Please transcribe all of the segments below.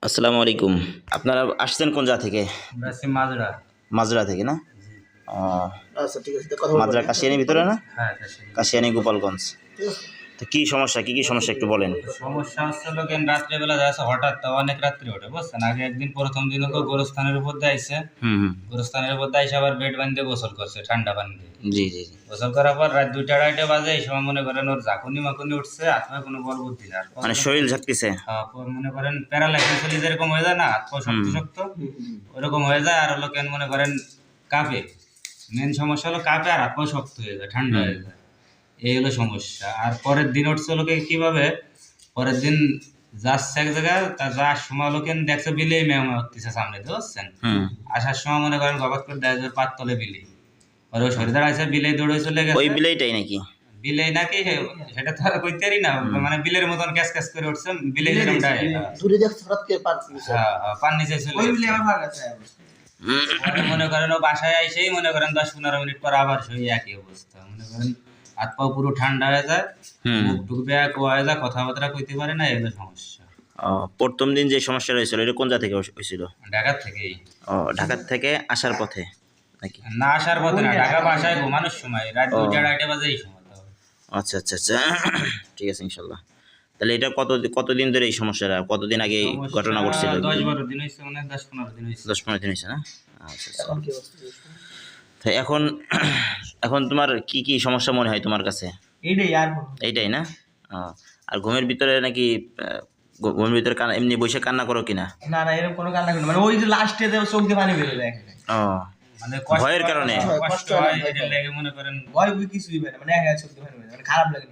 আসসালামু আলাইকুম। আপনারা আসছেন কোন জায়গা থেকে? মাজরা। মাজরা থেকে না? আচ্ছা ঠিক আছে, কথা মাজরা কাশিয়ানির ভিতরে না? হ্যাঁ, কাশিয়ানি গোপালগঞ্জ। তো কি সমস্যা একটু বলেন। সমস্যা হচ্ছে লোক রাত্রেবেলা যাচ্ছে হঠাৎ, তো অনেক রাত্রে ওঠে বুঝছেন। আগে একদিন প্রথম দিন ওকে গোরস্থানের উপর দিয়ে আইসে, গোরস্থানের উপর দিয়ে আইসে আবার বেড বাঁধতে গোসল করছে ঠান্ডা পানি দিয়ে। জি জি জি। গোসল করার পর রাত 2টা 2:30 বাজে, এই সময় মনে করেন ওর ঝাঁকুনি মাকুনি উঠছে, হাত পায়ে কোনো বল বুদ্ধি না। মানে শরীর ঝাঁকতেছে। হ্যাঁ, মনে করেন প্যারালাইসিস যেরকম হয়ে যায় না, হাত পা শক্ত শক্ত ওরকম হয়ে যায়। আর লোকেন মনে করেন কাঁপে, মেন সমস্যা হলো কাঁপে আর হাত পা শক্ত হয়ে যায়, ঠান্ডা হয়ে যায়, এই হলো সমস্যা। আর পরের দিন উঠছে লোকে কিভাবে, পরের দিন যাচ্ছে এক জায়গায়, তা যাওয়ার সময় লোকেন দেখছে বিলেই মেমা উঠতেছে সামনে, বুঝছেন। আসার সময় মনে করেন গবাত করে দেখা যায় পাততলে বিলেই, আর ওই শরীর দাঁড়াইছে বিলেই দৌড়ে চলে গেছে। ওই বিলাইটাই নাকি? বিলেই নাকি সেটা তো আর কইতেরি না, মানে বিলের মতন ক্যাচ ক্যাচ করে উঠছে বিলেই দূরে দেখছ হঠাৎ করে পান নিচে চলে ওই বিলে আমার ভাগ আছে। পরে মনে করেন ও বাসায় আইসেই মনে করেন 10-15 মিনিট পর আবার সেই একই অবস্থা, মনে করেন হাত পা পুরো ঠান্ডা হয়ে যায়, মুখ টুক ব্যাক হয়ে যায়, কথাবার্তা কইতে পারে না, এগুলো সমস্যা। প্রথম দিন যে সমস্যা হয়েছিল এটা কোন জায়গা থেকে হয়েছিল? ঢাকা থেকেই। ঢাকা থেকে আসার পথে নাকি? না আসার পথে না, ঢাকা বাসায় ঘুমানোর সময় রাত 2টা 2:30 বাজে এই সময়। আচ্ছা আচ্ছা আচ্ছা, ঠিক আছে ইনশাল্লাহ। তাহলে এটা কতদিন ধরে এই সমস্যাটা, কতদিন আগে এই ঘটনা ঘটছিল? 10-12 দিন হয়েছে, মানে 10-15 দিন হয়েছে। 10-15 দিন হয়েছে না? আচ্ছা আচ্ছা। এখন কি অবস্থা? তো এখন তোমার কি কি সমস্যা মনে হয় তোমার কাছে? এইটাই না? আর ঘুমের ভিতরে নাকি ঘুমের ভিতরে এমনি বসে কান্না করো কিনা? না না, এরকম কোনো কান্না করি না। মানে ওই যে লাস্টে যে চোখ দিয়ে পানি বের হয়ে যায়, মানে ভয়ের কারণে কষ্ট হয়, এটা লেগে মনে করেন ভয় কিছুই হয় না, মানে একা চোখ দিয়ে পানি বের হয়, মানে খারাপ লাগে।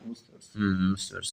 বুঝতে পারছি। বুঝতে পারছি।